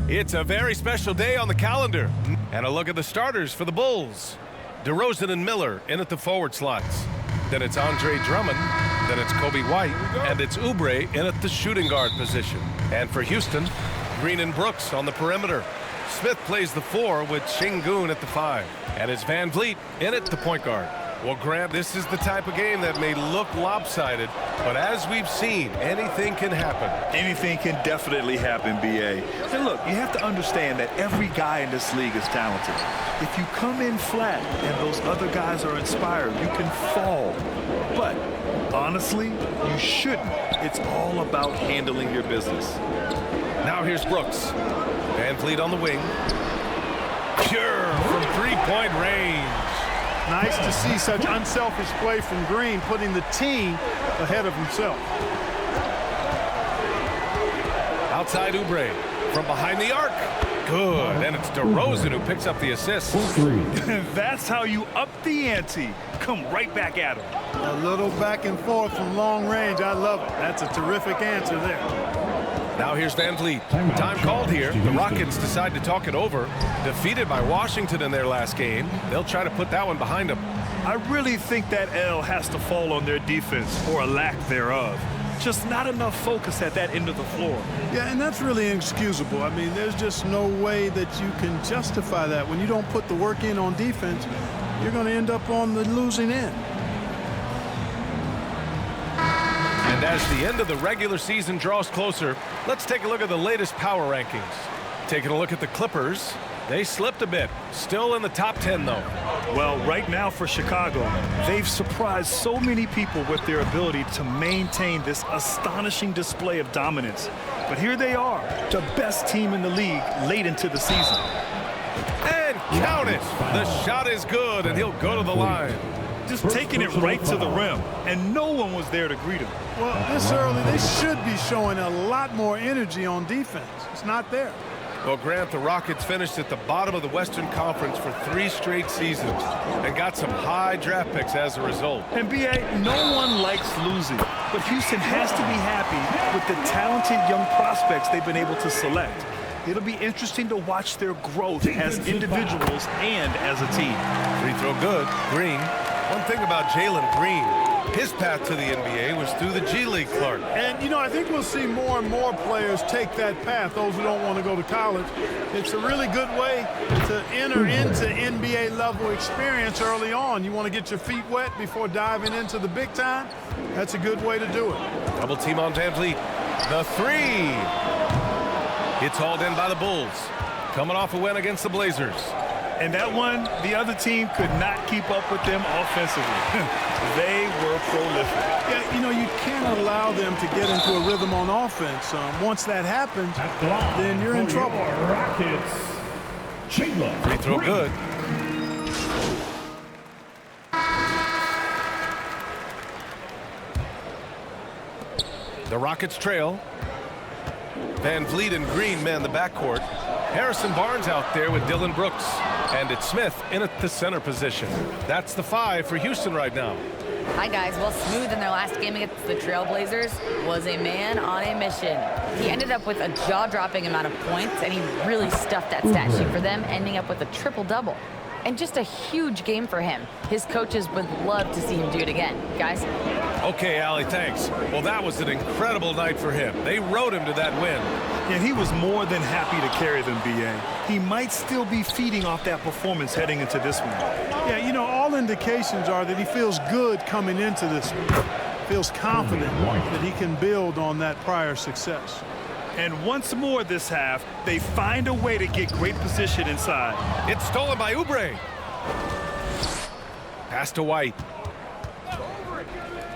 It's a very special day on the calendar. And a look at the starters for the Bulls. DeRozan and Miller in at the forward slots. Then it's Andre Drummond. Then it's Kobe White. And it's Oubre in at the shooting guard position. And for Houston, Green and Brooks on the perimeter. Smith plays the 4 with Şengün at the 5. And it's Van Vliet in at the point guard. Well, Grant, this is the type of game that may look lopsided, but as we've seen, anything can happen. Anything can definitely happen, B.A. And look, you have to understand that every guy in this league is talented. If you come in flat and those other guys are inspired, you can fall. But honestly, you shouldn't. It's all about handling your business. Now here's Brooks. Van Vliet on the wing. Pure from three-point range. Nice to see such unselfish play from Green, putting the team ahead of himself. Outside Oubre from behind the arc. Good. And it's DeRozan who picks up the assist. That's how you up the ante. Come right back at him. A little back and forth from long range. I love it. That's a terrific answer there. Now here's Van Vliet. Time called here. The Rockets decide to talk it over. Defeated by Washington in their last game. They'll try to put that one behind them. I really think that L has to fall on their defense, or a lack thereof. Just not enough focus at that end of the floor. Yeah, and that's really inexcusable. I mean, there's just no way that you can justify that. When you don't put the work in on defense, you're going to end up on the losing end. And as the end of the regular season draws closer, let's take a look at the latest power rankings. Taking a look at the Clippers, they slipped a bit. Still in the top 10, though. Well, right now for Chicago, they've surprised so many people with their ability to maintain this astonishing display of dominance. But here they are, the best team in the league late into the season. And count it! The shot is good, and he'll go to the line. Just taking it right to the rim, and no one was there to greet him. Well, this early, they should be showing a lot more energy on defense. It's not there. Well, Grant, the Rockets finished at the bottom of the Western Conference for 3 straight seasons and got some high draft picks as a result. And, B.A., no one likes losing, but Houston has to be happy with the talented young prospects they've been able to select. It'll be interesting to watch their growth as individuals and as a team. Free throw good. Green. One thing about Jalen Green, his path to the NBA was through the G League, Clark. And, you know, I think we'll see more and more players take that path, those who don't want to go to college. It's a really good way to enter into NBA level experience early on. You want to get your feet wet before diving into the big time? That's a good way to do it. Double team on Van Vliet. The 3. It's hauled in by the Bulls. Coming off a win against the Blazers. And that one, the other team could not keep up with them offensively. They were prolific. Yeah, you know, you can't allow them to get into a rhythm on offense. Once that happens, then you're in trouble. Rockets. Free throw good. The Rockets trail. Van Vliet and Green man the backcourt. Harrison Barnes out there with Dillon Brooks. And it's Smith in at the center position. That's the 5 for Houston right now. Hi, guys. Well, Smooth in their last game against the Trailblazers was a man on a mission. He ended up with a jaw-dropping amount of points, and he really stuffed that stat sheet for them, ending up with a triple-double. And just a huge game for him. His coaches would love to see him do it again. Guys? Okay, Allie, thanks. Well, that was an incredible night for him. They rode him to that win. And he was more than happy to carry them, B.A. He might still be feeding off that performance heading into this one. Yeah, you know, all indications are that he feels good coming into this one. Feels confident that he can build on that prior success. And once more this half, they find a way to get great position inside. It's stolen by Oubre. Pass to White.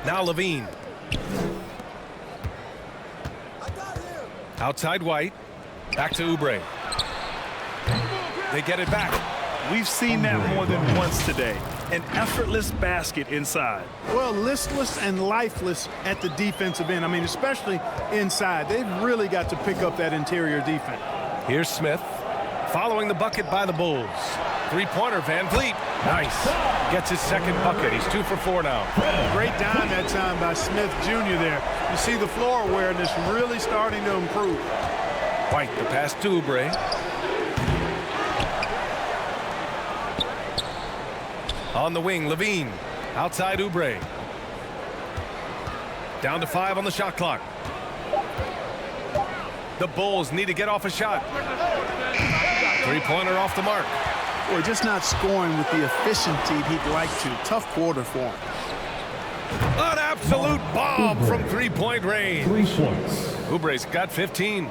Now Levine. Outside White. Back to Oubre. They get it back. We've seen that more than once today. An effortless basket inside. Well, listless and lifeless at the defensive end. I mean, especially inside. They've really got to pick up that interior defense. Here's Smith. Following the bucket by the Bulls. Three-pointer, Van Vliet. Nice. Gets his second bucket. He's 2 for 4 now. Great dime that time by Smith Jr. there. You see the floor awareness really starting to improve. White, the pass to Oubre. On the wing, Levine. Outside Oubre. Down to 5 on the shot clock. The Bulls need to get off a shot. Three-pointer off the mark. Boy, just not scoring with the efficiency he'd like to. Tough quarter for him. An absolute bomb from three-point range. 3 points. Oubre's got 15.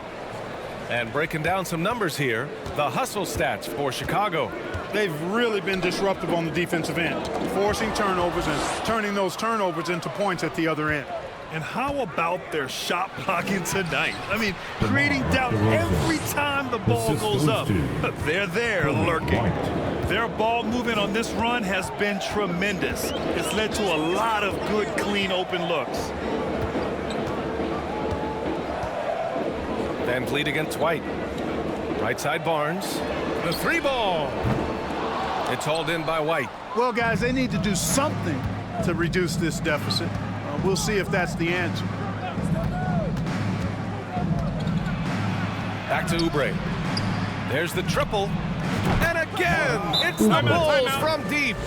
And breaking down some numbers here, the hustle stats for Chicago. They've really been disruptive on the defensive end, forcing turnovers and turning those turnovers into points at the other end. And how about their shot blocking tonight? I mean, creating doubt every time the ball goes up. They're there lurking. Their ball movement on this run has been tremendous. It's led to a lot of good, clean, open looks. Van Vliet against White. Right side Barnes. The 3-ball. It's hauled in by White. Well, guys, they need to do something to reduce this deficit. We'll see if that's the answer. Back to Oubre. There's the triple. And again, it's the Bulls from deep.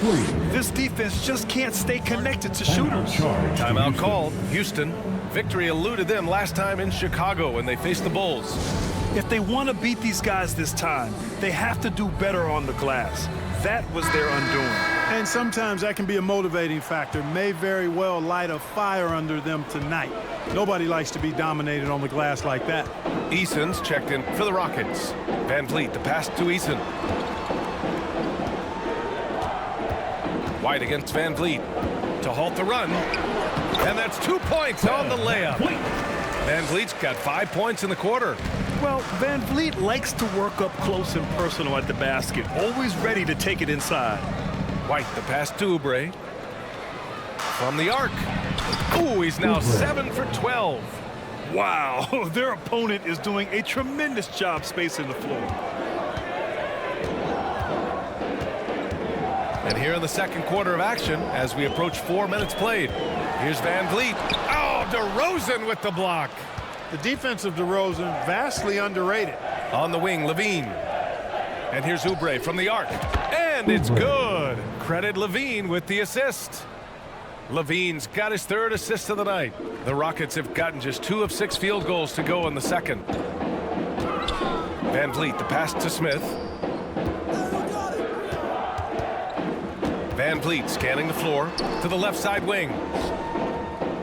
This defense just can't stay connected to shooters. Timeout called. Houston. Victory eluded them last time in Chicago when they faced the Bulls. If they want to beat these guys this time, they have to do better on the glass. That was their undoing. And sometimes that can be a motivating factor. May very well light a fire under them tonight. Nobody likes to be dominated on the glass like that. Eason's checked in for the Rockets. Van Vliet, the pass to Eason. White against Van Vliet to halt the run. And that's 2 points on the layup. Van Vliet's got 5 points in the quarter. Well, Van Vliet likes to work up close and personal at the basket, always ready to take it inside. White, the pass to Oubre. From the arc. Ooh, he's now 7 for 12. Wow, their opponent is doing a tremendous job spacing the floor. And here in the second quarter of action, as we approach 4 minutes played, here's Van Vliet. Oh, DeRozan with the block. The defense of DeRozan, vastly underrated. On the wing, Levine. And here's Oubre from the arc. And it's good. Credit Levine with the assist. Levine's got his 3rd assist of the night. The Rockets have gotten just 2 of 6 field goals to go in the second. Van Vliet, the pass to Smith. Van Vliet scanning the floor to the left side wing.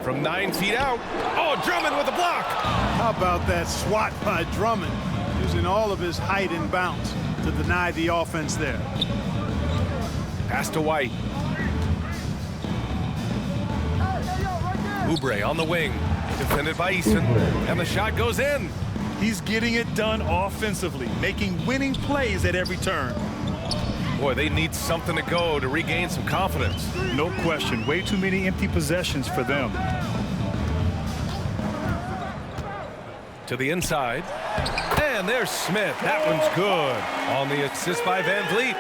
From 9 feet out. Oh, Drummond with the block. How about that swat by Drummond, using all of his height and bounce to deny the offense there. Pass to White. Oubre on the wing. Defended by Eason. And the shot goes in. He's getting it done offensively, making winning plays at every turn. Boy, they need something to go to regain some confidence. No question. Way too many empty possessions for them. To the inside. And there's Smith. That one's good. On the assist by Van Vliet.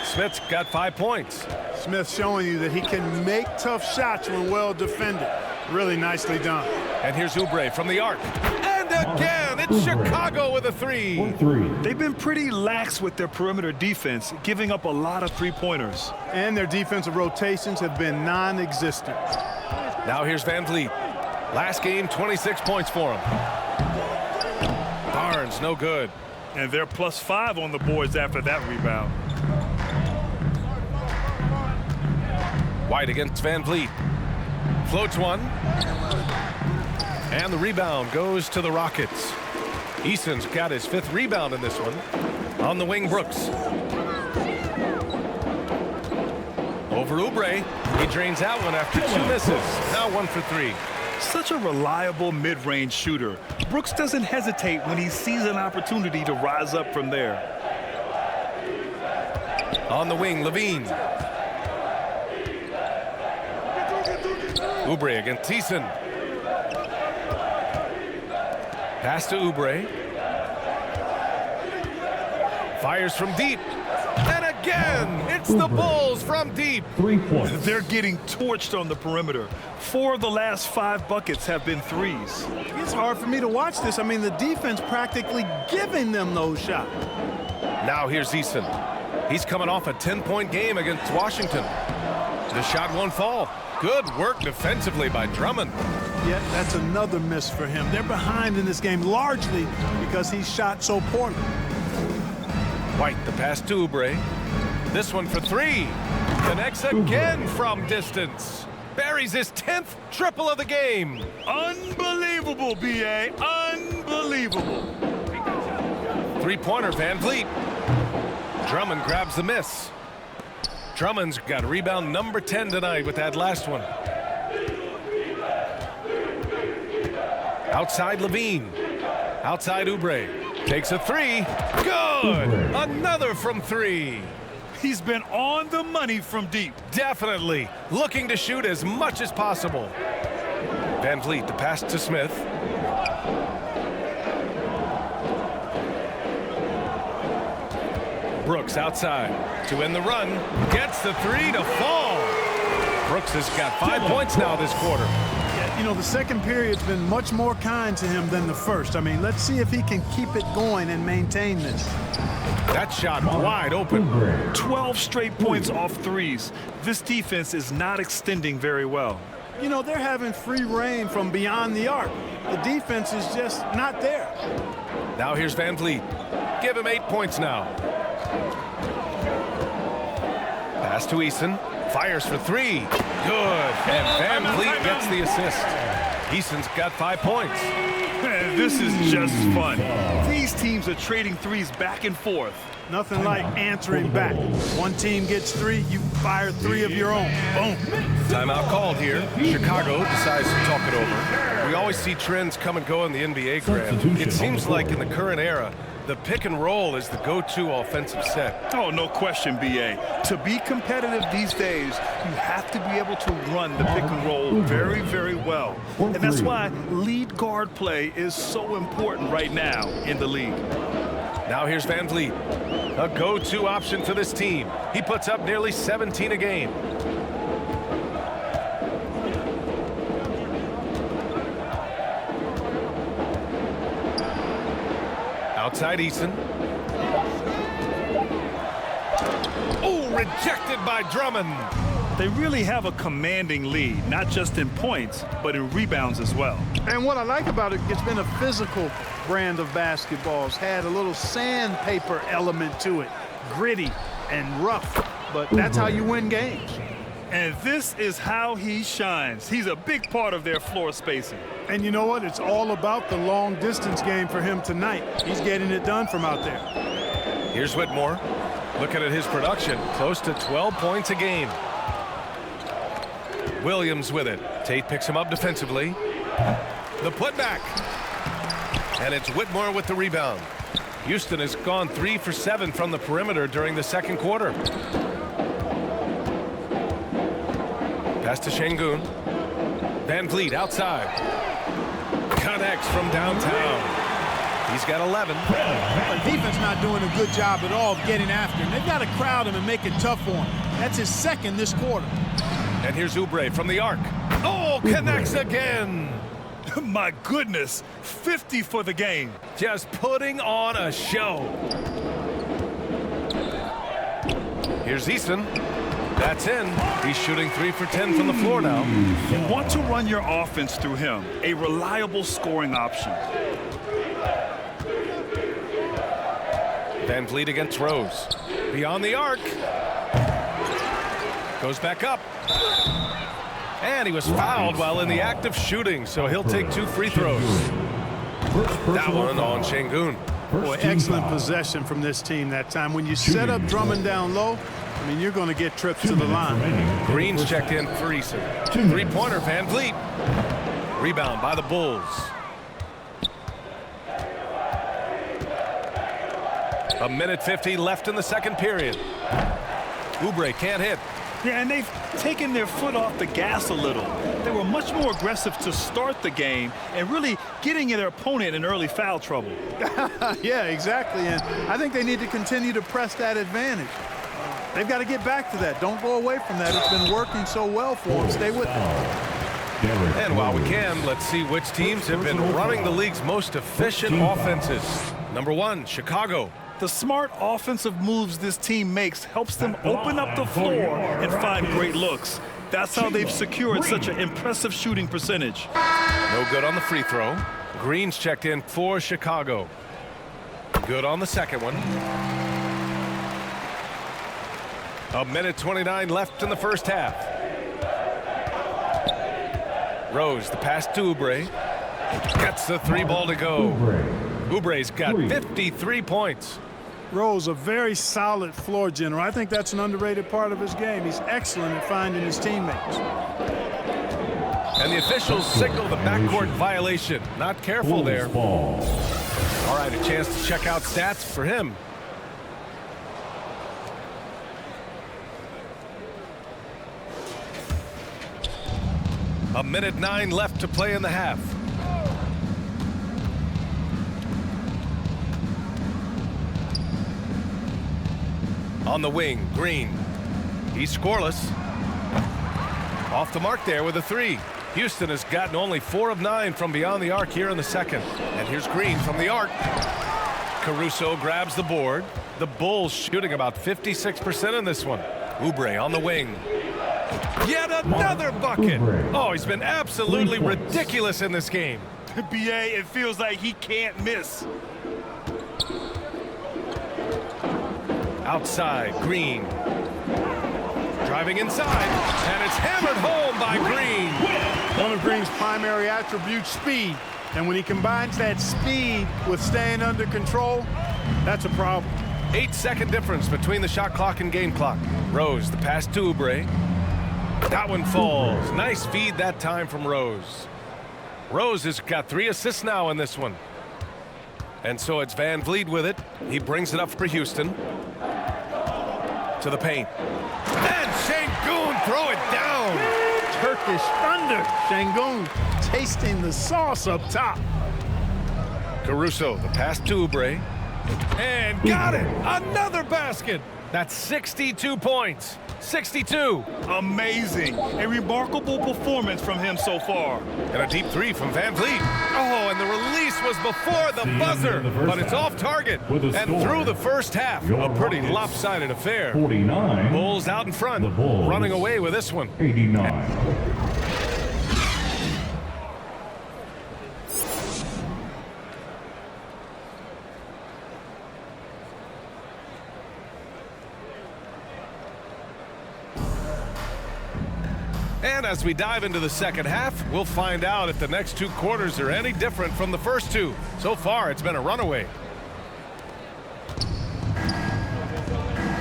Smith's got 5 points. Smith showing you that he can make tough shots when well defended. Really nicely done. And here's Oubre from the arc. And again, it's Chicago with a 3. They've been pretty lax with their perimeter defense, giving up a lot of three-pointers. And their defensive rotations have been non-existent. Now here's Van Vliet. Last game, 26 points for him. Barnes, no good. And they're +5 on the boards after that rebound. White against Van Vliet. Floats one. And the rebound goes to the Rockets. Eason's got his 5th rebound in this one. On the wing, Brooks. Over Oubre. He drains that one after 2 misses. Now 1 for 3. Such a reliable mid-range shooter. Brooks doesn't hesitate when he sees an opportunity to rise up from there. On the wing, Levine. Oubre against Eason. Pass to Oubre. Fires from deep. And again. It's the Bulls from deep. 3 points. They're getting torched on the perimeter. 4 of the last 5 buckets have been threes. It's hard for me to watch this. I mean, the defense practically giving them those shots. Now here's Eason. He's coming off a 10-point game against Washington. The shot won't fall. Good work defensively by Drummond. Yeah, that's another miss for him. They're behind in this game largely because he shot so poorly. White, the pass to Oubre. This one for 3. Connects again from distance. Buries his 10th triple of the game. Unbelievable, B.A. Unbelievable. Three-pointer, Van Vliet. Drummond grabs the miss. Drummond's got rebound number 10 tonight with that last one. Outside Levine. Outside Oubre. Takes a 3. Good! Another from 3. He's been on the money from deep. Definitely looking to shoot as much as possible. Van Vliet, the pass to Smith. Brooks outside to end the run. Gets the 3 to fall. Brooks has got 5 points now this quarter. Yeah, you know, the second period's been much more kind to him than the first. I mean, let's see if he can keep it going and maintain this. That shot wide open. 12 straight points off threes. This defense is not extending very well. You know, they're having free reign from beyond the arc. The defense is just not there. Now here's Van Vliet. Give him 8 points now. Pass to Eason. Fires for 3. Good. And Van Vliet gets the assist. Eason's got 5 points. This is just fun. These teams are trading threes back and forth. Nothing like answering back. One team gets 3, you fire 3 of your own. Boom. Timeout called here. Chicago decides to talk it over. We always see trends come and go in the NBA, Graham. It seems like in the current era, the pick and roll is the go-to offensive set. Oh, no question, B.A. To be competitive these days, you have to be able to run the pick and roll very, very well. And that's why lead guard play is so important right now in the league. Now here's Van Vliet. A go-to option for this team. He puts up nearly 17 a game. Outside Eason. Oh, rejected by Drummond. They really have a commanding lead, not just in points, but in rebounds as well. And what I like about it, it's been a physical brand of basketball. It's had a little sandpaper element to it, gritty and rough, but that's how you win games. And this is how he shines. He's a big part of their floor spacing. And you know what? It's all about the long distance game for him tonight. He's getting it done from out there. Here's Whitmore. Looking at his production, close to 12 points a game. Williams with it. Tate picks him up defensively. The putback. And it's Whitmore with the rebound. Houston has gone 3 for 7 from the perimeter during the second quarter. Pass to Şengün. Van Vliet outside. Connects from downtown. He's got 11. The defense not doing a good job at all of getting after him. They've got to crowd him and make it tough for him. That's his second this quarter. And here's Oubre from the arc. Oh, connects again. My goodness, 50 for the game. Just putting on a show. Here's Eason. That's in. He's shooting 3 for 10 from the floor now. You want to run your offense through him, a reliable scoring option. Van Vliet against Rose. Beyond the arc. Goes back up. And he was fouled while in the act of shooting, so he'll take 2 free throws. That one on Şengün. Boy, excellent possession from this team that time. When you set up Drummond down low, I mean, you're going to get trips to the line. Green's checked in for Eason. 3-pointer, Van Vliet. Rebound by the Bulls. A minute 50 left in the second period. Oubre can't hit. Yeah, and they've taken their foot off the gas a little. They were much more aggressive to start the game and really getting their opponent in early foul trouble. Yeah, exactly. And I think they need to continue to press that advantage. They've got to get back to that. Don't go away from that. It's been working so well for them. Stay with it. And while we can, let's see which teams have been running the league's most efficient offenses. Number 1, Chicago. The smart offensive moves this team makes helps them open up the floor and find great looks. That's how they've secured such an impressive shooting percentage. No good on the free throw. Green's checked in for Chicago. Good on the second one. 1:29 left in the first half. Rose, the pass to Oubre. Gets the 3 ball to go. Oubre's got 53 points. Rose, a very solid floor general. I think that's an underrated part of his game. He's excellent at finding his teammates. And the officials signal the backcourt violation. Not careful there. All right, a chance to check out stats for him. A 1:09 left to play in the half. On the wing, Green. He's scoreless. Off the mark there with a 3. Houston has gotten only 4 of 9 from beyond the arc here in the second. And here's Green from the arc. Caruso grabs the board. The Bulls shooting about 56% in this one. Oubre on the wing. Yet another bucket. Oh, he's been absolutely ridiculous in this game. BA, it feels like he can't miss. Outside, Green. Driving inside, and it's hammered home by Green. One of Green's primary attributes, speed. And when he combines that speed with staying under control, that's a problem. 8-second difference between the shot clock and game clock. Rose, the pass to Oubre. That one falls. Nice feed that time from Rose. Rose has got 3 assists now in this one. And so it's Van Vliet with it. He brings it up for Houston. To the paint. And Şengün throw it down. Turkish thunder. Şengün tasting the sauce up top. Caruso, the pass to Oubre. And got it. Another basket. That's 62 points. 62. Amazing. A remarkable performance from him so far. And a deep 3 from Van Vliet. Oh, and the release was before the buzzer, but it's off target. And through the first half, a pretty lopsided affair. 49. Bulls out in front, Bulls running away with this one. 89. And as we dive into the second half, we'll find out if the next 2 quarters are any different from the first 2. So far, it's been a runaway.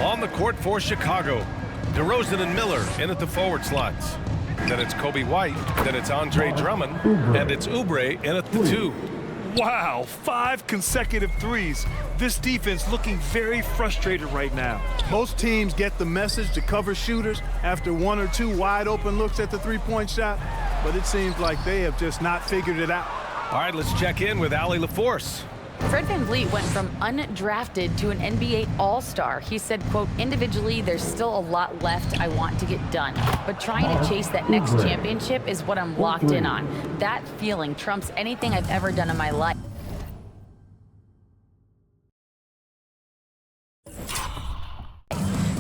On the court for Chicago, DeRozan and Miller in at the forward slots. Then it's Coby White, then it's Andre Drummond, and it's Oubre in at the 2. Wow, 5 consecutive threes. This defense looking very frustrated right now. Most teams get the message to cover shooters after 1 or 2 wide open looks at the 3-point shot, but it seems like they have just not figured it out. All right, let's check in with Allie LaForce. Fred VanVleet went from undrafted to an NBA All-Star. He said, quote, individually, there's still a lot left I want to get done. But trying to chase that next championship is what I'm locked in on. That feeling trumps anything I've ever done in my life.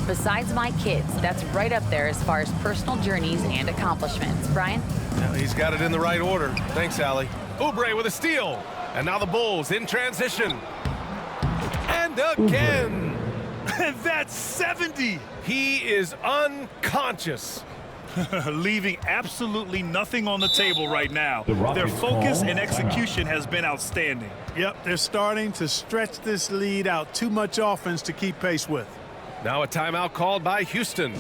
Besides my kids, that's right up there as far as personal journeys and accomplishments. Brian? Well, he's got it in the right order. Thanks, Allie. Oubre with a steal. And now the Bulls in transition. And again. And that's 70. He is unconscious. Leaving absolutely nothing on the table right now. The Their focus call and execution has been outstanding. Yep, they're starting to stretch this lead out. Too much offense to keep pace with. Now a timeout called by Houston.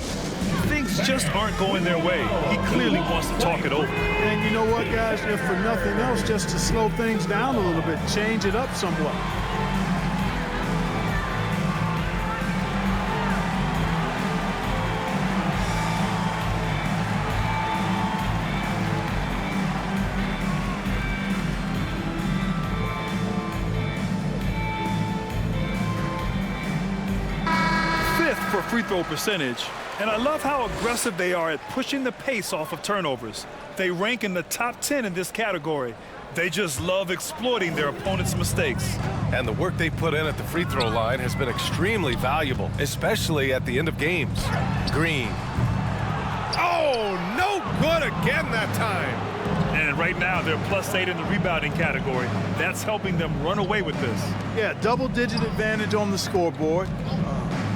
Things just aren't going their way. He clearly wants to talk it over. And you know what, guys? If for nothing else, just to slow things down a little bit, change it up somewhat. for free throw percentage. And I love how aggressive they are at pushing the pace off of turnovers. They rank in the top 10 in this category. They just love exploiting their opponent's mistakes. And the work they put in at the free throw line has been extremely valuable, especially at the end of games. Green. Oh, no good again that time. And right now, they're +8 in the rebounding category. That's helping them run away with this. Yeah, double-digit advantage on the scoreboard.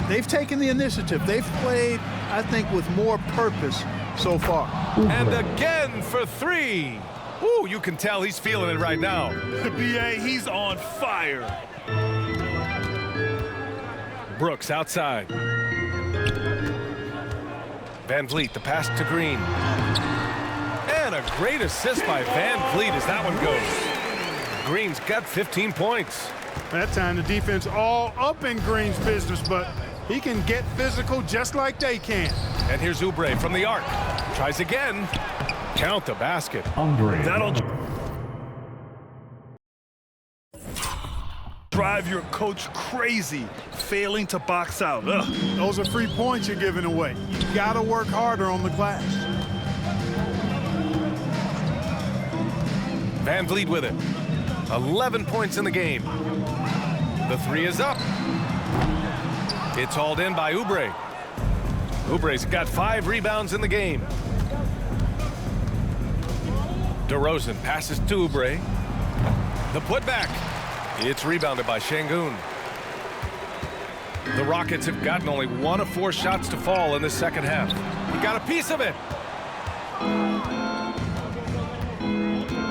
They've taken the initiative. They've played, I think, with more purpose so far. And again for three. Ooh, you can tell he's feeling it right now. B.A., he's on fire. Brooks outside. Van Vliet, the pass to Green. And a great assist by Van Vliet as that one goes. Green's got 15 points. That time the defense all up in Green's business, but he can get physical just like they can. And here's Oubre from the arc. Tries again. Count the basket. That'll drive your coach crazy, failing to box out. Ugh. Those are free points you're giving away. You gotta work harder on the glass. Van Vliet with it. 11 points in the game. The three is up. It's hauled in by Oubre. Oubre's got 5 rebounds in the game. DeRozan passes to Oubre. The putback. It's rebounded by Şengün. The Rockets have gotten only 1 of 4 shots to fall in the second half. He got a piece of it.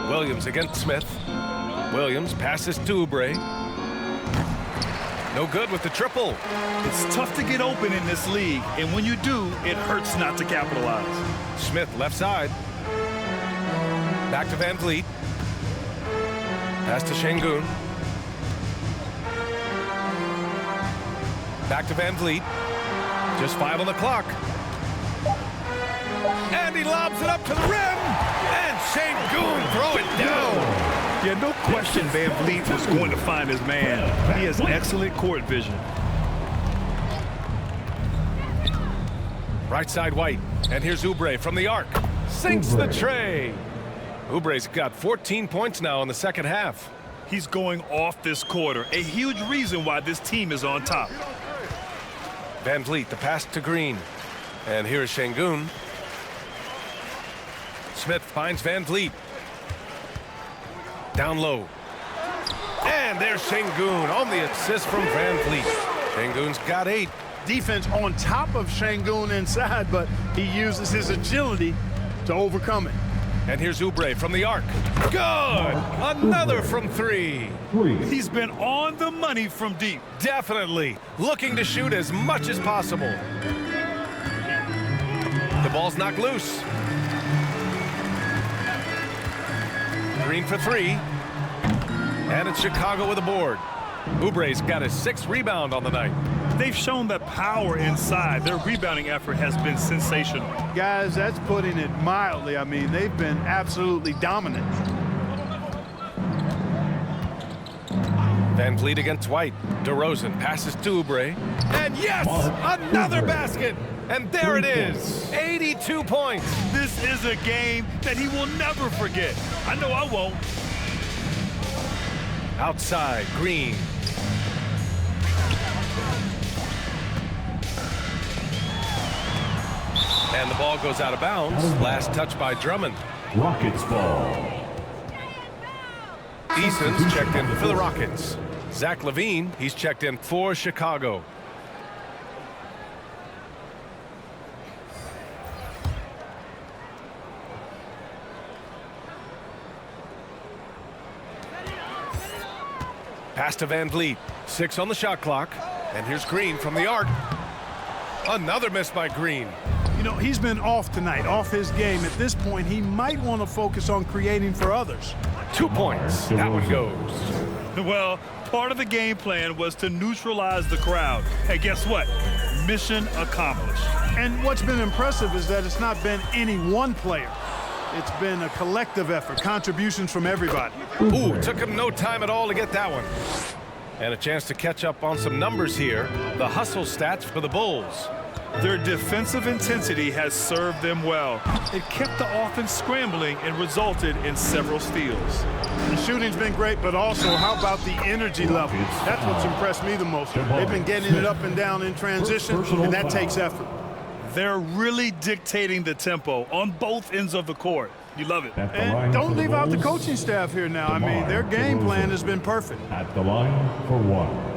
Williams against Smith. Williams passes to Oubre. No good with the triple. It's tough to get open in this league, and when you do, it hurts not to capitalize. Smith left side. Back to Van Vliet. Pass to Şengün. Back to Van Vliet. Just 5 on the clock. And he lobs it up to the rim. And Şengün throw it down. Yeah, no question Van Vliet was going to find his man. He has excellent court vision. Right side White. And here's Oubre from the arc. Sinks the tray. Oubre's got 14 points now in the second half. He's going off this quarter, a huge reason why this team is on top. Van Vliet, the pass to Green. And here's Şengün. Smith finds Van Vliet. Down low. And there's Şengün on the assist from Van Vliet. Şengün's got 8. Defense on top of Şengün inside, but he uses his agility to overcome it. And here's Oubre from the arc. Good! Another from 3. He's been on the money from deep. Definitely looking to shoot as much as possible. The ball's knocked loose. Green for 3. And it's Chicago with a board. Oubre's got his 6th rebound on the night. They've shown that power inside. Their rebounding effort has been sensational. Guys, that's putting it mildly. I mean, they've been absolutely dominant. Van Vliet against White. DeRozan passes to Oubre. And yes, another basket. And there it is, 82 points. This is a game that he will never forget. I know I won't. Outside, Green. And the ball goes out of bounds. Last touch by Drummond. Rockets ball. Eason's checked in for the Rockets. Zach LaVine, he's checked in for Chicago. Pass to Van Vliet. 6 on the shot clock. And here's Green from the arc. Another miss by Green. You know, he's been off tonight, off his game. At this point, he might want to focus on creating for others. 2 points. That one goes. Well, part of the game plan was to neutralize the crowd. Hey, guess what? Mission accomplished. And what's been impressive is that it's not been any one player. It's been a collective effort, contributions from everybody. Ooh, took him no time at all to get that one. And a chance to catch up on some numbers here. The hustle stats for the Bulls. Their defensive intensity has served them well. It kept the offense scrambling and resulted in several steals. The shooting's been great, but also how about the energy level? That's what's impressed me the most. They've been getting it up and down in transition, and that takes effort. They're really dictating the tempo on both ends of the court. You love it. And don't leave out the coaching staff here now. I mean, their game plan has been perfect. At the line for one.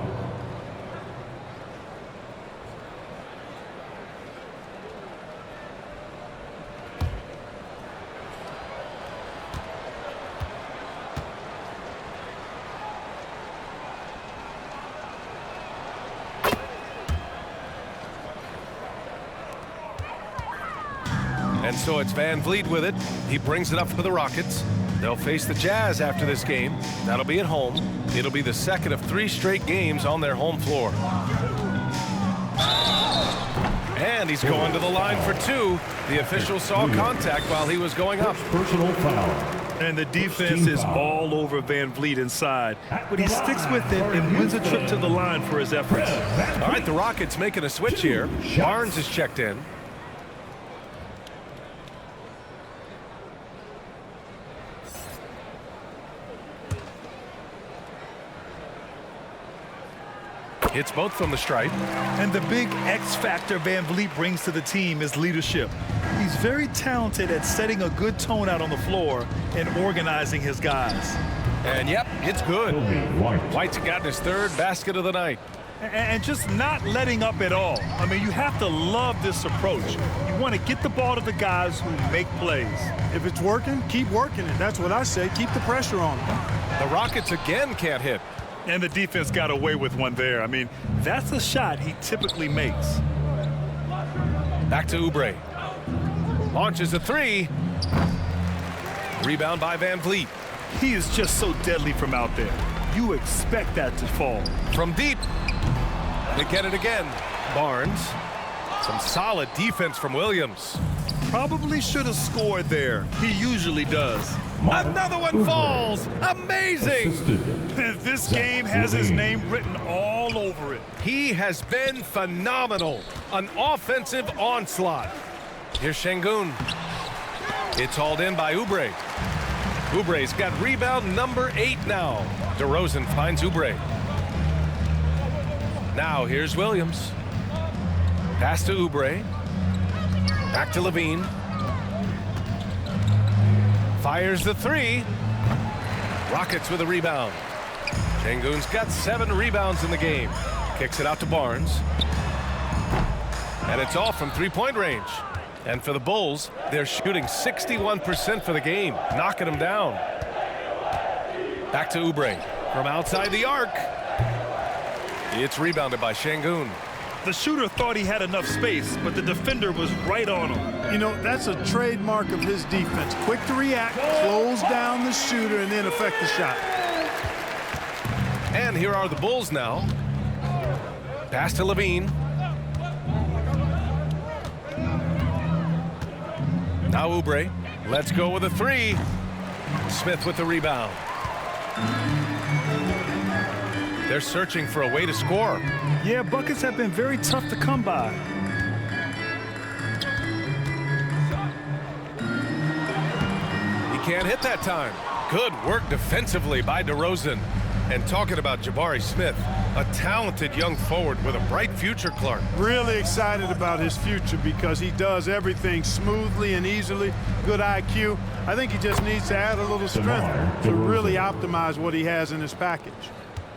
And so it's Van Vliet with it. He brings it up for the Rockets. They'll face the Jazz after this game. That'll be at home. It'll be the second of 3 straight games on their home floor. And he's going to the line for 2. The official saw contact while he was going up. Personal foul. And the defense is all over Van Vliet inside. But he sticks with it and wins a trip to the line for his efforts. All right, the Rockets making a switch here. Barnes is checked in. Hits both from the stripe. And the big X factor Van Vliet brings to the team is leadership. He's very talented at setting a good tone out on the floor and organizing his guys. And yep, it's good. White. White's gotten his 3rd basket of the night. And just not letting up at all. I mean, you have to love this approach. You want to get the ball to the guys who make plays. If it's working, keep working it. That's what I say. Keep the pressure on them. The Rockets again can't hit. And the defense got away with one there. I mean, that's a shot he typically makes. Back to Oubre. Launches a 3. Rebound by Van Vliet. He is just so deadly from out there. You expect that to fall. From deep. They get it again. Barnes. Some solid defense from Williams. Probably should have scored there. He usually does. Another one falls. Amazing. This game has his name written all over it. He has been phenomenal. An offensive onslaught. Here's Şengün. It's hauled in by Oubre. Oubre's got rebound number 8 now. DeRozan finds Oubre. Now here's Williams. Pass to Oubre. Back to Levine. Fires the 3. Rockets with a rebound. Şengün's got 7 rebounds in the game. Kicks it out to Barnes. And it's all from 3-point range. And for the Bulls, they're shooting 61% for the game, knocking them down. Back to Oubre from outside the arc. It's rebounded by Şengün. The shooter thought he had enough space, but the defender was right on him. You know, that's a trademark of his defense. Quick to react, close down the shooter, and then affect the shot. And here are the Bulls now. Pass to Levine. Now Oubre. Let's go with a 3. Smith with the rebound. They're searching for a way to score. Yeah, buckets have been very tough to come by. He can't hit that time. Good work defensively by DeRozan. And talking about Jabari Smith, a talented young forward with a bright future, Clark. Really excited about his future because he does everything smoothly and easily. Good IQ. I think he just needs to add a little strength to really optimize what he has in his package.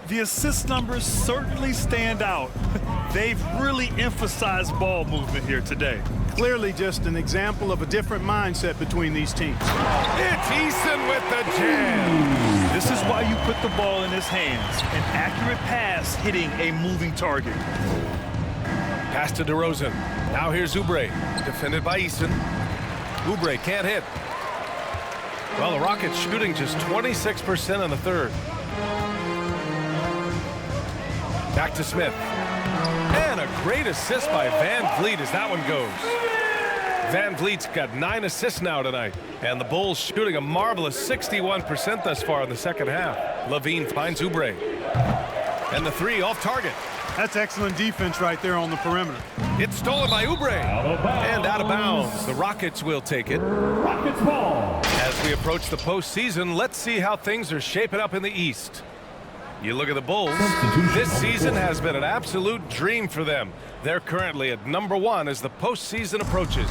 The assist numbers certainly stand out. They've really emphasized ball movement here today. Clearly just an example of a different mindset between these teams. It's Eason with the jam. This is why you put the ball in his hands. An accurate pass hitting a moving target. Pass to DeRozan. Now here's Oubre, defended by Eason. Oubre can't hit. Well, the Rockets shooting just 26% in the 3rd. Back to Smith. And a great assist by Van Vliet as that one goes. Van Vliet's got 9 assists now tonight. And the Bulls shooting a marvelous 61% thus far in the second half. Levine finds Oubre. And the three off target. That's excellent defense right there on the perimeter. It's stolen by Oubre. And out of bounds. The Rockets will take it. Rockets ball. As we approach the postseason, let's see how things are shaping up in the East. You look at the Bulls. This season has been an absolute dream for them. They're currently at #1 as the postseason approaches.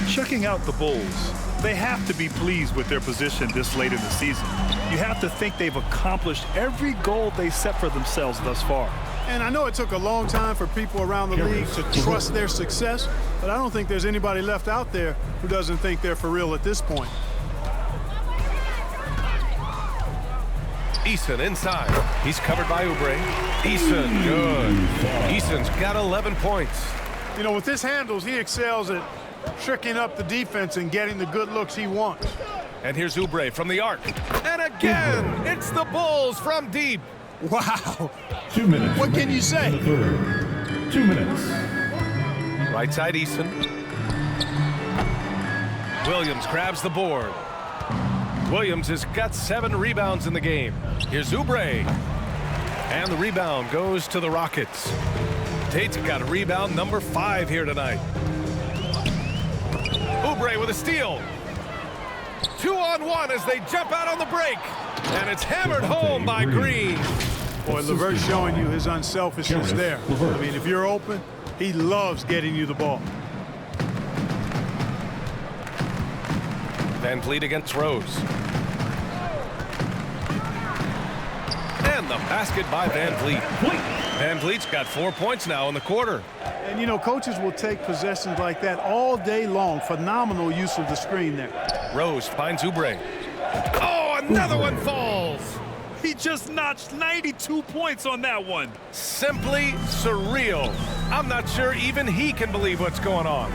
Checking out the Bulls, they have to be pleased with their position this late in the season. You have to think they've accomplished every goal they set for themselves thus far. And I know it took a long time for people around the league to trust their success, but I don't think there's anybody left out there who doesn't think they're for real at this point. Eason inside. He's covered by Oubre. Eason, good. Eason's got 11 points. You know, with his handles, he excels at tricking up the defense and getting the good looks he wants. And here's Oubre from the arc. And again, it's the Bulls from deep. Wow. 2 minutes. What can you say? in the third. 2 minutes. Right side, Eason. Williams grabs the board. Williams has got 7 rebounds in the game. Here's Oubre. And the rebound goes to the Rockets. Tate's got a rebound number 5 here tonight. Oubre with a steal. 2-on-1 as they jump out on the break. And it's hammered home by Green. Boy, LeVert showing you his unselfishness there. I mean, if you're open, he loves getting you the ball. Van Vliet against Rose. And the basket by Van Vliet. Van Vliet's got 4 points now in the quarter. And, you know, coaches will take possessions like that all day long. Phenomenal use of the screen there. Rose finds Oubre. Oh, another one falls. He just notched 92 points on that one. Simply surreal. I'm not sure even he can believe what's going on.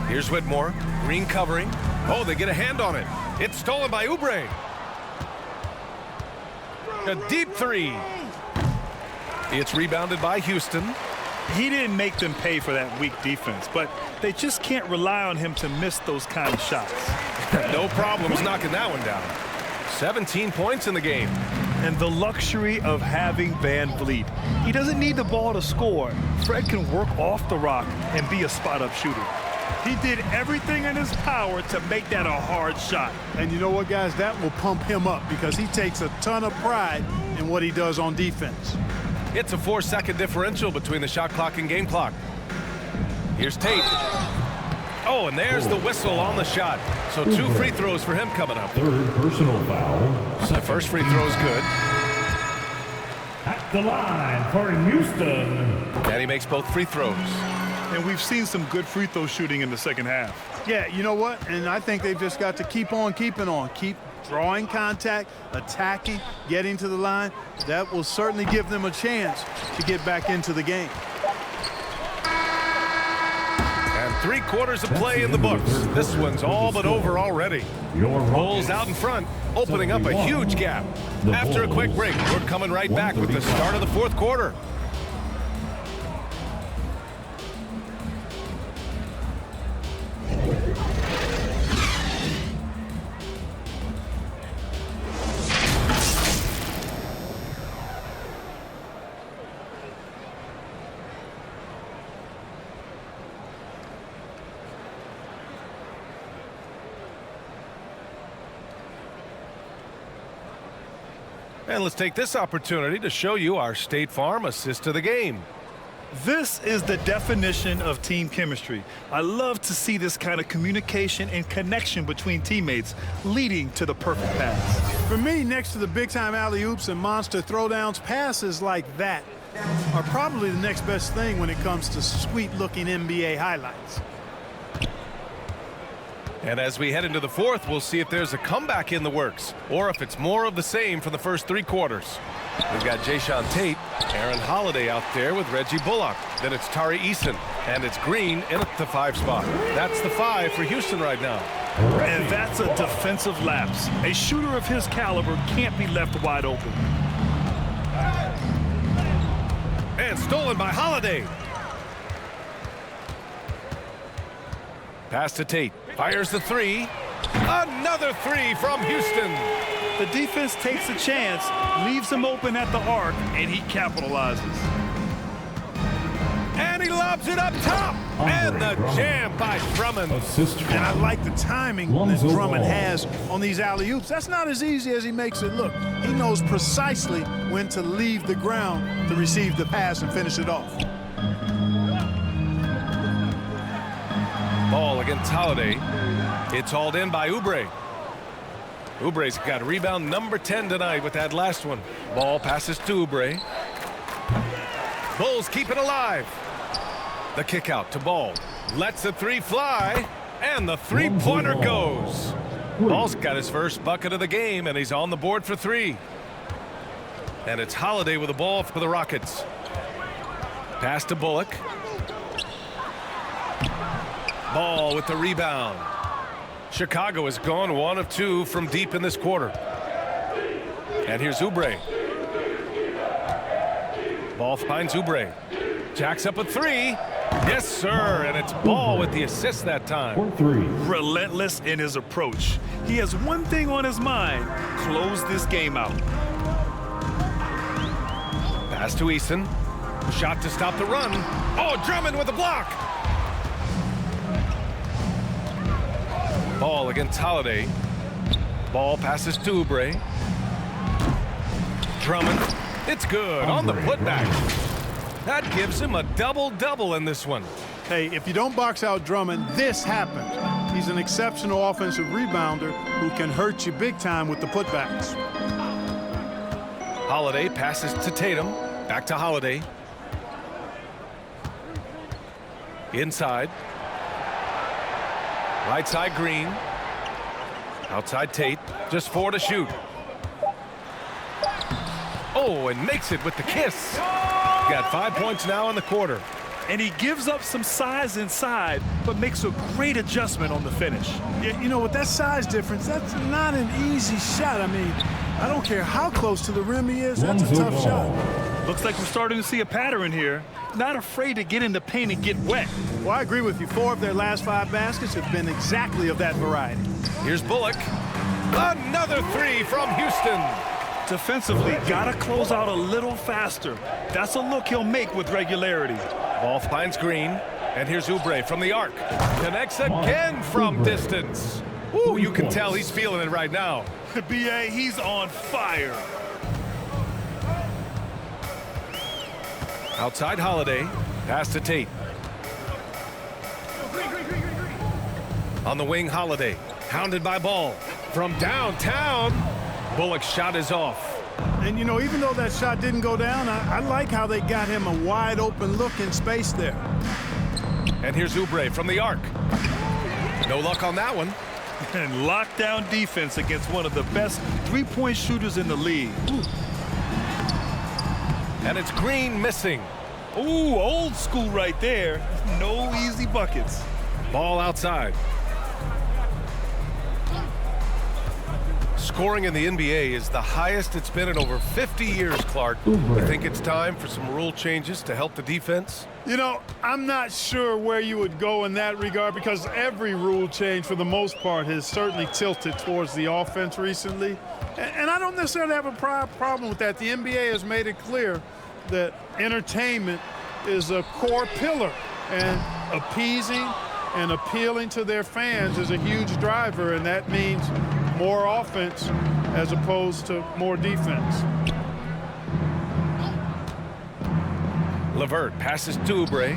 Here's Whitmore. Green covering. Oh, they get a hand on it. It's stolen by Oubre. A deep three. It's rebounded by Houston. He didn't make them pay for that weak defense, but they just can't rely on him to miss those kind of shots. No problems knocking that one down. 17 points in the game. And the luxury of having Van Vliet. He doesn't need the ball to score. Fred can work off the rock and be a spot-up shooter. He did everything in his power to make that a hard shot. And you know what, guys? That will pump him up because he takes a ton of pride in what he does on defense. It's a 4-second differential between the shot clock and game clock. Here's Tate. Oh, and there's the whistle on the shot. So 2 free throws for him coming up. Third personal foul. The first free throw is good. At the line for Houston. And he makes both free throws. And we've seen some good free throw shooting in the second half. Yeah, you know what? And I think they've just got to keep on keeping on. Keep drawing contact, attacking, getting to the line. That will certainly give them a chance to get back into the game. And 3 quarters of play in the books. This one's all but over already. Bulls out in front, opening up a huge gap. After a quick break, we're coming right back with the start of the 4th quarter. And let's take this opportunity to show you our State Farm assist to the game. This is the definition of team chemistry. I love to see this kind of communication and connection between teammates leading to the perfect pass. For me, next to the big-time alley-oops and monster throwdowns, passes like that are probably the next best thing when it comes to sweet-looking NBA highlights. And as we head into the 4th, we'll see if there's a comeback in the works or if it's more of the same from the first 3 quarters. We've got Jayshawn Tate, Aaron Holiday out there with Reggie Bullock. Then it's Tari Eason, and it's Green in at the 5 spot. That's the 5 for Houston right now. And that's a defensive lapse. A shooter of his caliber can't be left wide open. And stolen by Holiday. Pass to Tate. Fires the 3. Another 3 from Houston. The defense takes a chance, leaves him open at the arc, and he capitalizes. And he lobs it up top. And the jam by Drummond. Assist And I foul. like the timing that Lonzo Drummond Ball. has on these alley-oops. That's not as easy as he makes it look. He knows precisely when to leave the ground to receive the pass and finish it off. Ball against Holiday. It's hauled in by Oubre. Oubre's got rebound number 10 tonight with that last one. Ball passes to Oubre. Bulls keep it alive. The kick out to Ball. Lets the three fly. And the three-pointer goes. Ball's got his first bucket of the game, and he's on the board for three. And it's Holiday with the ball for the Rockets. Pass to Bullock. Ball with the rebound. Chicago has gone 1 of 2 from deep in this quarter. And here's Oubre. Ball finds Oubre. Jacks up a three. Yes, sir. And it's Ball with the assist that time. For three. Relentless in his approach. He has one thing on his mind: close this game out. Pass to Eason. Shot to stop the run. Oh, Drummond with the block. Ball against Holiday. Ball passes to Oubre. Drummond. It's good on the putback. That gives him a double-double in this one. Hey, if you don't box out Drummond, this happens. He's an exceptional offensive rebounder who can hurt you big time with the putbacks. Holiday passes to Tatum. Back to Holiday. Inside. Right side Green. Outside Tate. Just 4 to shoot. Oh, and makes it with the kiss. Got 5 points now in the quarter. And he gives up some size inside, but makes a great adjustment on the finish. Yeah, you know, with that size difference, that's not an easy shot. I mean, I don't care how close to the rim he is, that's a Lonzo tough Ball. shot. Looks like we're starting to see a pattern here. Not afraid to get in the paint and get wet. Well, I agree with you. 4 of their last 5 baskets have been exactly of that variety. Here's Bullock. Another three from Houston. Defensively, gotta close out a little faster. That's a look he'll make with regularity. Ball finds Green. And here's Oubre from the arc. Connects again from distance. Ooh, you can tell he's feeling it right now. B.A., he's on fire. Outside Holiday. Pass to Tate. On the wing, Holiday. Hounded by Ball. From downtown. Bullock's shot is off. And, you know, even though that shot didn't go down, I like how they got him a wide open look in space there. And here's Oubre from the arc. No luck on that one. And lockdown defense against one of the best three-point shooters in the league. And it's Green missing. Ooh, old school right there. No easy buckets. Ball outside. Scoring in the NBA is the highest it's been in over 50 years, Clark. Oubre. You think it's time for some rule changes to help the defense? You know, I'm not sure where you would go in that regard because every rule change, for the most part, has certainly tilted towards the offense recently. And I don't necessarily have a problem with that. The NBA has made it clear that entertainment is a core pillar, and appeasing and appealing to their fans is a huge driver, and that means more offense as opposed to more defense. LeVert passes to Oubre.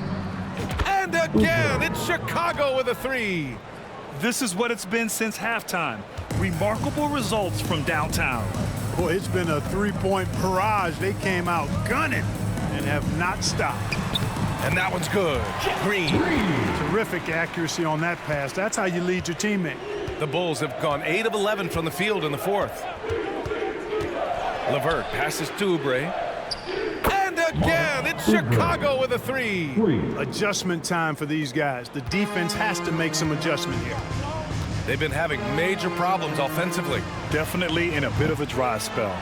And again, it's Chicago with a three. This is what it's been since halftime. Remarkable results from downtown. Boy, it's been a three-point barrage. They came out gunning and have not stopped. And that one's good. Green. Terrific accuracy on that pass. That's how you lead your teammate. The Bulls have gone 8 of 11 from the field in the fourth. LeVert passes to Oubre. And again, it's Chicago with a three. Adjustment time for these guys. The defense has to make some adjustment here. They've been having major problems offensively. Definitely in a bit of a dry spell.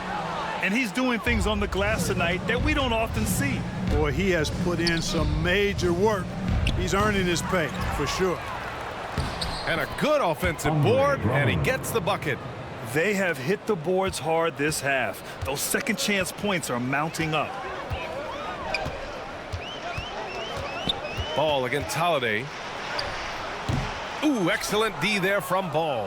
And he's doing things on the glass tonight that we don't often see. Boy, he has put in some major work. He's earning his pay, for sure. And a good offensive board, and he gets the bucket. They have hit the boards hard this half. Those second chance points are mounting up. Ball against Holiday. Ooh, excellent D there from Ball.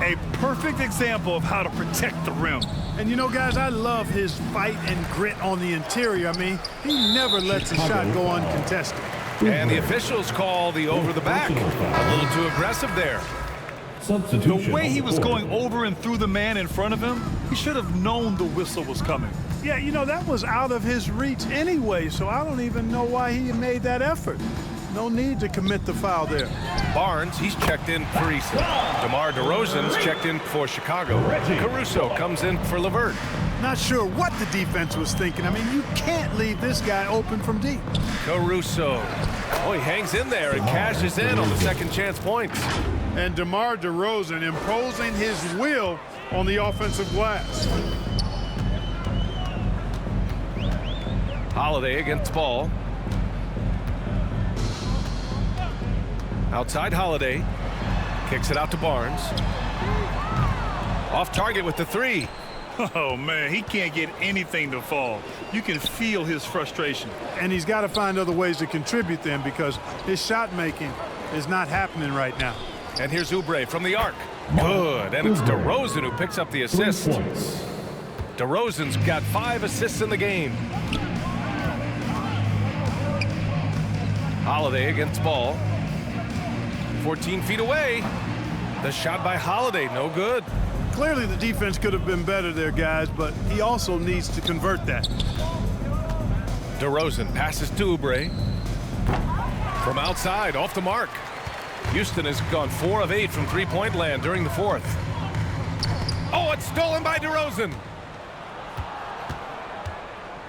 A perfect example of how to protect the rim. And you know, guys, I love his fight and grit on the interior. I mean, he never lets a shot go uncontested. And the officials call the over the back. A little too aggressive there. Substitution. The way he on the was court. going over and through the man in front of him, he should have known the whistle was coming. Yeah, you know, that was out of his reach anyway, so I don't even know why he made that effort. No need to commit the foul there. Barnes, he's checked in for Easton. DeMar DeRozan's checked in for Chicago. Caruso comes in for LeVert. Not sure what the defense was thinking. I mean, you can't leave this guy open from deep. Caruso. Oh, he hangs in there and cashes in on the second chance points. And DeMar DeRozan imposing his will on the offensive glass. Holiday against Ball. Outside Holiday. Kicks it out to Barnes. Off target with the three. Oh, man, he can't get anything to fall. You can feel his frustration. And he's got to find other ways to contribute then because his shot making is not happening right now. And here's Oubre from the arc. Good. And it's DeRozan who picks up the 3 assist. points. DeRozan's got 5 assists in the game. Holiday against Ball. 14 feet away. The shot by Holiday, no good. Clearly the defense could have been better there, guys, but he also needs to convert that. DeRozan passes to Oubre. From outside, off the mark. Houston has gone 4 of 8 from three-point land during the fourth. Oh, it's stolen by DeRozan.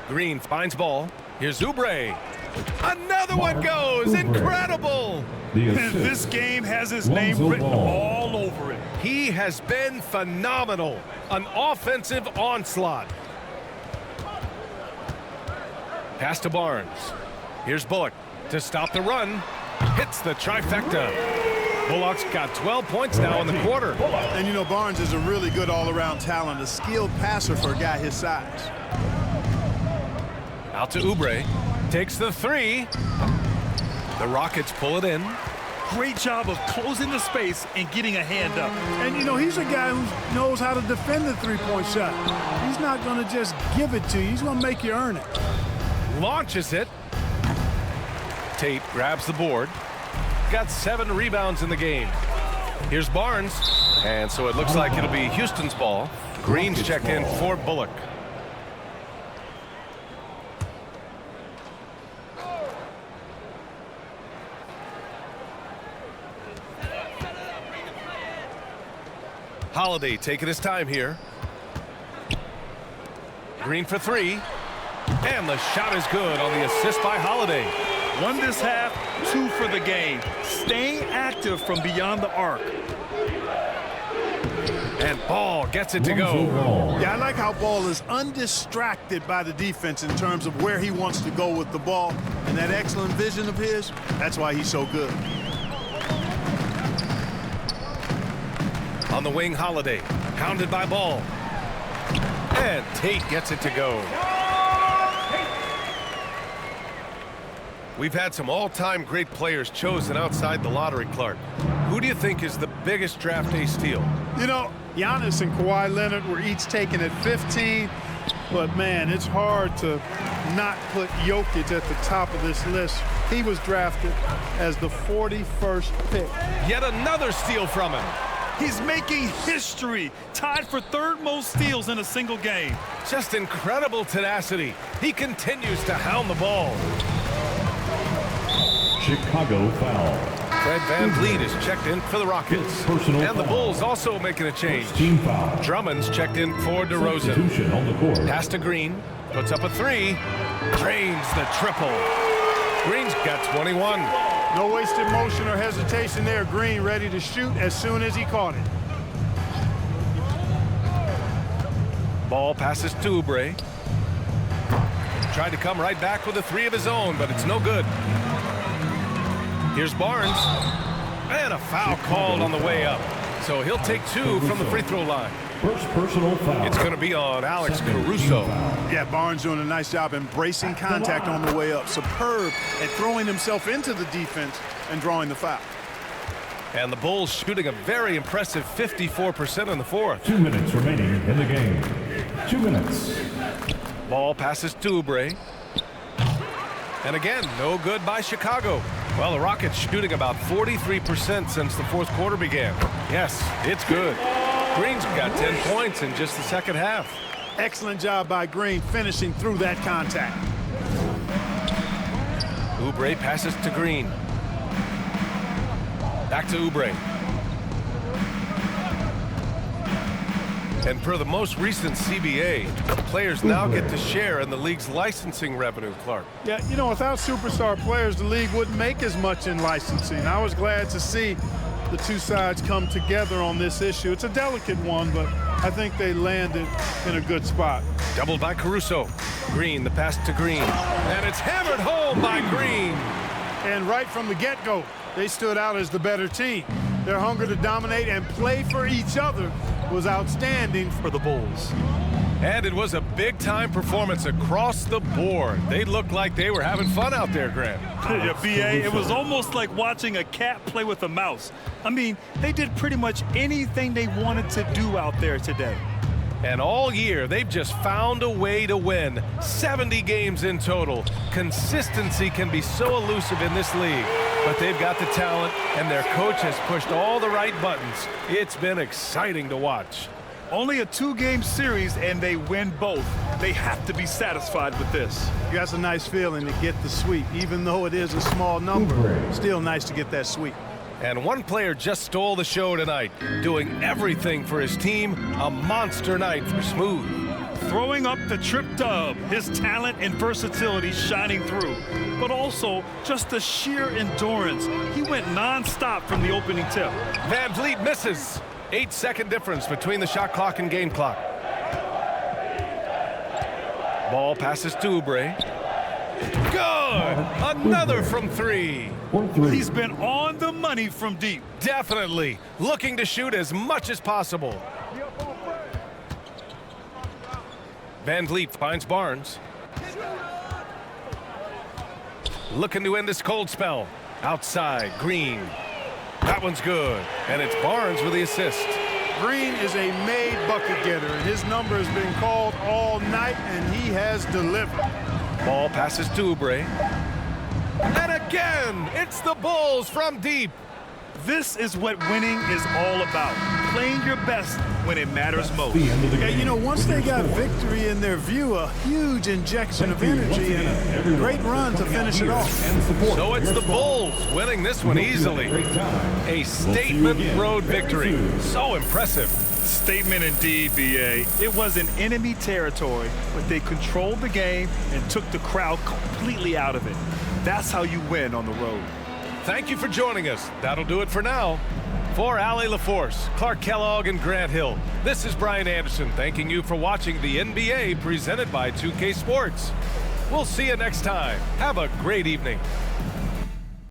Green finds Ball. Here's Oubre. Another one goes. Incredible. The And assist. this game has his Lonzo name written Ball. all over it. He has been phenomenal. An offensive onslaught. Pass to Barnes. Here's Bullock to stop the run. Hits the trifecta. Bullock's got 12 points now in the quarter. And you know, Barnes is a really good all-around talent, a skilled passer for a guy his size. Out to Oubre. Takes the three. The Rockets pull it in. Great job of closing the space and getting a hand up. And you know, he's a guy who knows how to defend the three-point shot. He's not going to just give it to you. He's going to make you earn it. Launches it. Tate grabs the board. Got 7 rebounds in the game. Here's Barnes. And so it looks like it'll be Houston's ball. Green's checked in for Bullock. Holiday taking his time here. Green for 3. And the shot is good on the assist by Holiday. 1 this half, 2 for the game. Staying active from beyond the arc. And Ball gets it to Lonzo go. Ball. Yeah, I like how Ball is undistracted by the defense in terms of where he wants to go with the ball. And that excellent vision of his, that's why he's so good. On the wing, Holiday. Pounded by Ball. And Tate gets it to go. We've had some all-time great players chosen outside the lottery, Clark. Who do you think is the biggest draft day steal? You know, Giannis and Kawhi Leonard were each taken at 15, but man, it's hard to not put Jokic at the top of this list. He was drafted as the 41st pick. Yet another steal from him. He's making history, tied for 3rd most steals in a single game. Just incredible tenacity. He continues to hound the ball. Chicago foul. Fred VanVleet is checked in for the Rockets. Personal And the foul. Bulls also making a change. Team foul. Drummond's checked in for DeRozan. Substitution on the court. Pass to Green. Puts up a 3. Drains the triple. Green's got 21. No wasted motion or hesitation there. Green ready to shoot as soon as he caught it. Ball passes to Oubre. Tried to come right back with a 3 of his own, but it's no good. Here's Barnes. And a foul called on the way up. So he'll take 2 from the free throw line. First personal foul. It's going to be on Alex Second team Caruso. foul. Yeah, Barnes doing a nice job embracing contact on the way up. Superb at throwing himself into the defense and drawing the foul. And the Bulls shooting a very impressive 54% in the fourth. 2 minutes remaining in the game. 2 minutes. Ball passes to Oubre. And again, no good by Chicago. Well, the Rockets shooting about 43% since the fourth quarter began. Yes, it's good. Green's got 10 points in just the second half. Excellent job by Green finishing through that contact. Oubre passes to Green. Back to Oubre. And per the most recent CBA, players now get to share in the league's licensing revenue, Clark. Yeah, you know, without superstar players, the league wouldn't make as much in licensing. I was glad to see the two sides come together on this issue. It's a delicate one, but I think they landed in a good spot. Doubled by Caruso. Green, the pass to Green. And it's hammered home by Green. And right from the get-go, they stood out as the better team. Their hunger to dominate and play for each other was outstanding for the Bulls. And it was a big-time performance across the board. They looked like they were having fun out there, Grant. Yeah, B.A., it was almost like watching a cat play with a mouse. I mean, they did pretty much anything they wanted to do out there today. And all year, they've just found a way to win. 70 games in total. Consistency can be so elusive in this league, but they've got the talent, and their coach has pushed all the right buttons. It's been exciting to watch. Only a 2-game series, and they win both. They have to be satisfied with this. That's a nice feeling to get the sweep. Even though it is a small number, still nice to get that sweep. And one player just stole the show tonight, doing everything for his team. A monster night for Smooth. Throwing up the trip dub, his talent and versatility shining through, but also just the sheer endurance. He went non-stop from the opening tip. Van Vliet misses. 8-second difference between the shot clock and game clock. Ball passes to Oubre. Good! Another from three. He's been on the money from deep. Definitely looking to shoot as much as possible. Van Vliet finds Barnes. Looking to end this cold spell. Outside, Green. That one's good. And it's Barnes with the assist. Green is a made bucket getter, and his number has been called all night, and he has delivered. Ball passes to Oubre. And again, it's the Bulls from deep. This is what winning is all about. Playing your best when it matters most. The end of the Yeah, game. you know, once they got victory in their view, a huge injection of energy and a great run to finish it off. So it's the Bulls winning this one easily. A statement road victory. So impressive. Statement indeed, B.A. It was in enemy territory, but they controlled the game and took the crowd completely out of it. That's how you win on the road. Thank you for joining us. That'll do it for now. For Allie LaForce, Clark Kellogg, and Grant Hill, this is Brian Anderson thanking you for watching the NBA presented by 2K Sports. We'll see you next time. Have a great evening.